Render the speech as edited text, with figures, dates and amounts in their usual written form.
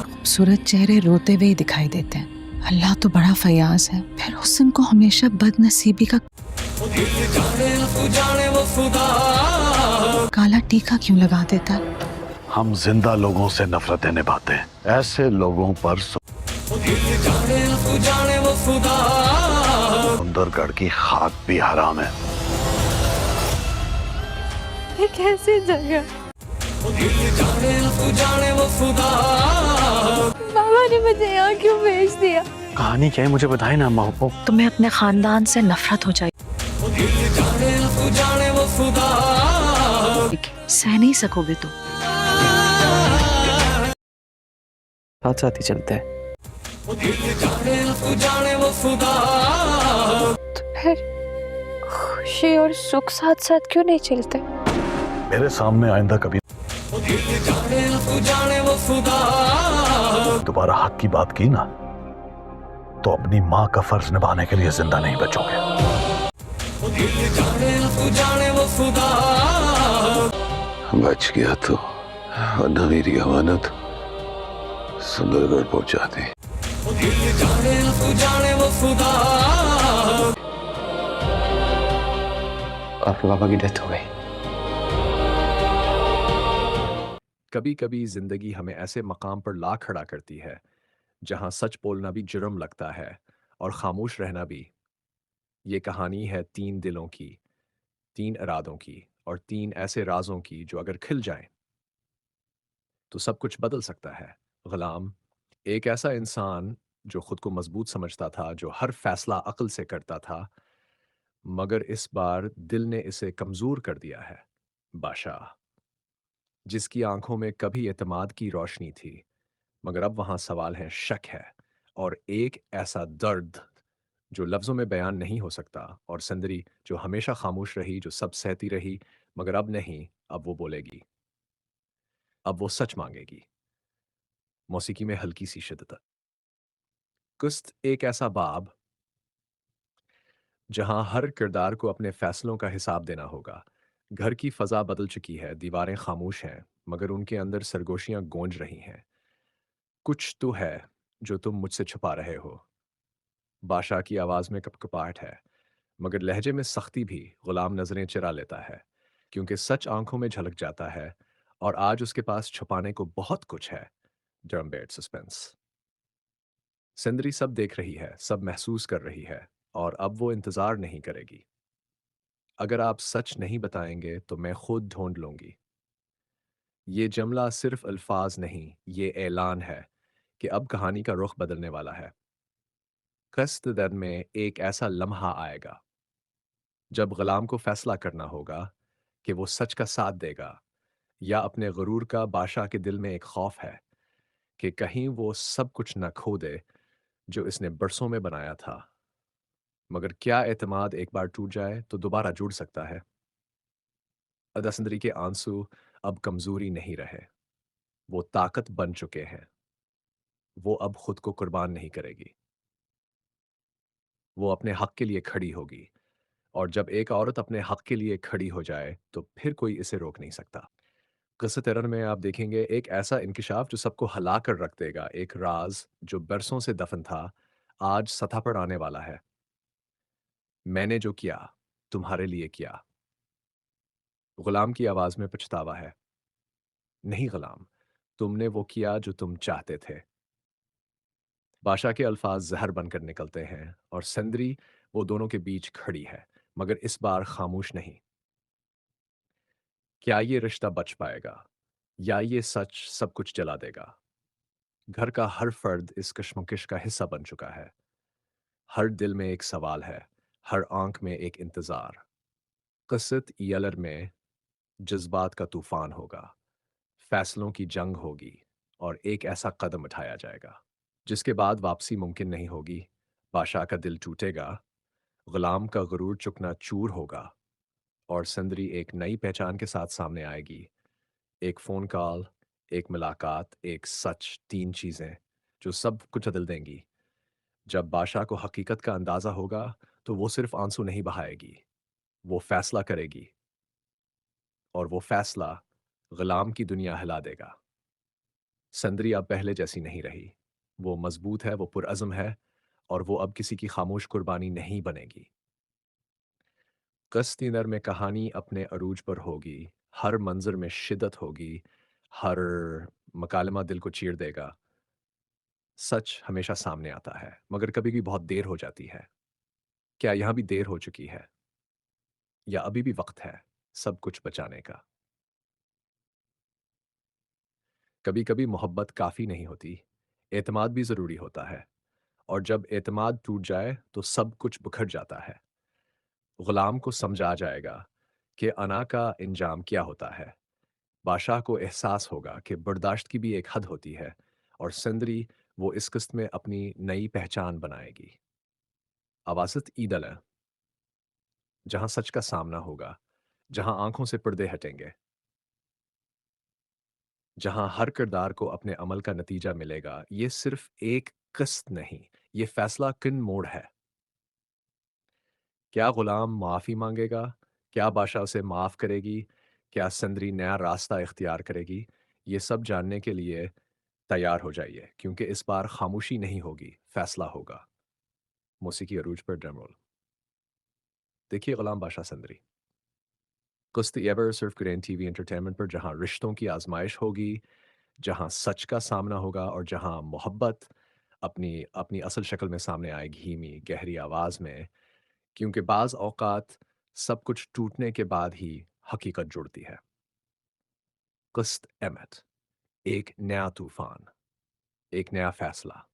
खूबसूरत चेहरे रोते हुए ही दिखाई देते हैं। अल्लाह तो बड़ा फयाज है, फिर हुस्न को हमेशा बदनसीबी का काला टीका क्यों लगा देता है? हम जिंदा लोगों से नफरतें निभाते हैं, ऐसे लोगों पर सुंदरगढ़ की खाक भी हराम है। ये कैसी जगह? बाबा ने मुझे यहाँ क्यों भेज दिया? कहानी क्या है मुझे बताए ना महबूब। तुम्हें अपने खानदान से नफरत हो जाएगी, सह नहीं सकोगे तुम। साथ साथ ही चलते हैं। फिर खुशी और सुख साथ साथ क्यों नहीं चलते? मेरे सामने आइंदा कभी दोबारा हक की बात की ना तो अपनी माँ का फर्ज निभाने के लिए जिंदा नहीं बचोगे। बच गया तो वरना मेरी अमानत सुंदरगढ़ पहुंचा दी। आपके पापा की डेथ हो गई। कभी कभी जिंदगी हमें ऐसे मकाम पर ला खड़ा करती है जहां सच बोलना भी जुर्म लगता है और खामोश रहना भी। ये कहानी है तीन दिलों की, तीन इरादों की और तीन ऐसे राजों की जो अगर खिल जाएं तो सब कुछ बदल सकता है। गुलाम एक ऐसा इंसान जो खुद को मजबूत समझता था, जो हर फैसला अक्ल से करता था, मगर इस बार दिल ने इसे कमजोर कर दिया है। बादशाह जिसकी आंखों में कभी एतमाद की रोशनी थी, मगर अब वहां सवाल है, शक है और एक ऐसा दर्द जो लफ्जों में बयान नहीं हो सकता। और सुंदरी जो हमेशा खामोश रही, जो सब सहती रही, मगर अब नहीं, अब वो बोलेगी, अब वो सच मांगेगी। मौसीकी में हल्की सी शिद्दत। कुस्त एक ऐसा बाब जहां हर किरदार को अपने फैसलों का हिसाब देना होगा। घर की फजा बदल चुकी है, दीवारें खामोश हैं, मगर उनके अंदर सरगोशियां गूंज रही हैं। कुछ तो है जो तुम मुझसे छुपा रहे हो। बादशाह की आवाज में कपकपाहट है, मगर लहजे में सख्ती भी। गुलाम नजरें चुरा लेता है क्योंकि सच आंखों में झलक जाता है और आज उसके पास छुपाने को बहुत कुछ है। डर्मबेट सस्पेंस। सिंदरी सब देख रही है, सब महसूस कर रही है और अब वो इंतजार नहीं करेगी। अगर आप सच नहीं बताएंगे तो मैं खुद ढूंढ लूंगी। ये जुमला सिर्फ अल्फाज नहीं, ये ऐलान है कि अब कहानी का रुख बदलने वाला है। कस्त दर में एक ऐसा लम्हा आएगा जब गुलाम को फैसला करना होगा कि वो सच का साथ देगा या अपने गुरूर का। बादशाह के दिल में एक खौफ है कि कहीं वो सब कुछ न खो दे जो इसने बरसों में बनाया था। मगर क्या एतमाद एक बार टूट जाए तो दोबारा जुड़ सकता है? अदसंदरी के आंसू अब कमजोरी नहीं रहे, वो ताकत बन चुके हैं। वो अब खुद को कुर्बान नहीं करेगी, वो अपने हक के लिए खड़ी होगी। और जब एक औरत अपने हक के लिए खड़ी हो जाए तो फिर कोई इसे रोक नहीं सकता। क़िस्सत एरर में आप देखेंगे एक ऐसा इंकिशाफ जो सबको हिला कर रख देगा। एक राज जो बरसों से दफन था, आज सतह पर आने वाला है। मैंने जो किया, तुम्हारे लिए किया। गुलाम की आवाज में पछतावा है। नहीं गुलाम, तुमने वो किया जो तुम चाहते थे। बादशाह के अल्फाज जहर बनकर निकलते हैं और संदरी वो दोनों के बीच खड़ी है, मगर इस बार खामोश नहीं। क्या ये रिश्ता बच पाएगा या ये सच सब कुछ जला देगा? घर का हर फर्द इस कश्मकश का हिस्सा बन चुका है। हर दिल में एक सवाल है, हर आंख में एक इंतजार। क़िस्सत यलर में जज्बात का तूफान होगा, फैसलों की जंग होगी और एक ऐसा कदम उठाया जाएगा जिसके बाद वापसी मुमकिन नहीं होगी। बादशाह का दिल टूटेगा, गुलाम का गुरूर चुकना चूर होगा और संदरी एक नई पहचान के साथ सामने आएगी। एक फ़ोन कॉल, एक मुलाकात, एक सच, तीन चीज़ें जो सब कुछ बदल देंगी। जब बादशाह को हकीकत का अंदाज़ा होगा तो वो सिर्फ आंसू नहीं बहाएगी, वो फैसला करेगी। और वो फैसला गुलाम की दुनिया हिला देगा। संदरी अब पहले जैसी नहीं रही। वो मजबूत है, वो पुरअज़्म है और वो अब किसी की खामोश कुर्बानी नहीं बनेगी। कश्तीनर में कहानी अपने अरूज पर होगी, हर मंज़र में शिद्दत होगी, हर मकालमा दिल को चीर देगा। सच हमेशा सामने आता है, मगर कभी-कभी बहुत देर हो जाती है। क्या यहाँ भी देर हो चुकी है? या अभी भी वक़्त है सब कुछ बचाने का? कभी-कभी मोहब्बत काफ़ी नहीं होती, एतमाद भी ज़रूरी होता है और जब एतमाद टूट जाए तो सब कुछ बिखर जाता है। गुलाम को समझ आ जाएगा कि अना का अंजाम क्या होता है। बादशाह को एहसास होगा कि बर्दाश्त की भी एक हद होती है और सिंदरी वो इस किस्त में अपनी नई पहचान बनाएगी। अवासत ईदल है, जहाँ सच का सामना होगा, जहाँ आंखों से पर्दे हटेंगे, जहाँ हर किरदार को अपने अमल का नतीजा मिलेगा। ये सिर्फ एक किस्त नहीं, ये फैसला किन मोड़ है। क्या गुलाम माफ़ी मांगेगा? क्या बादशाह उसे माफ़ करेगी? क्या सिंदरी नया रास्ता इख्तियार करेगी? ये सब जानने के लिए तैयार हो जाइए, क्योंकि इस बार खामोशी नहीं होगी, फैसला होगा। मौसीकी अरूज पर ड्रम रोल। देखिए गुलाम बादशाह सिंदरी। कुश्त एवर सिर्फ ग्रैंड टीवी एंटरटेनमेंट पर, जहां रिश्तों की आजमाइश होगी, जहां सच का सामना होगा और जहां मोहब्बत अपनी अपनी असल शक्ल में सामने आएगी, धीमी गहरी आवाज में, क्योंकि बाज औकात सब कुछ टूटने के बाद ही हकीकत जुड़ती है। कुश्त एमत, एक नया तूफान, एक नया फैसला।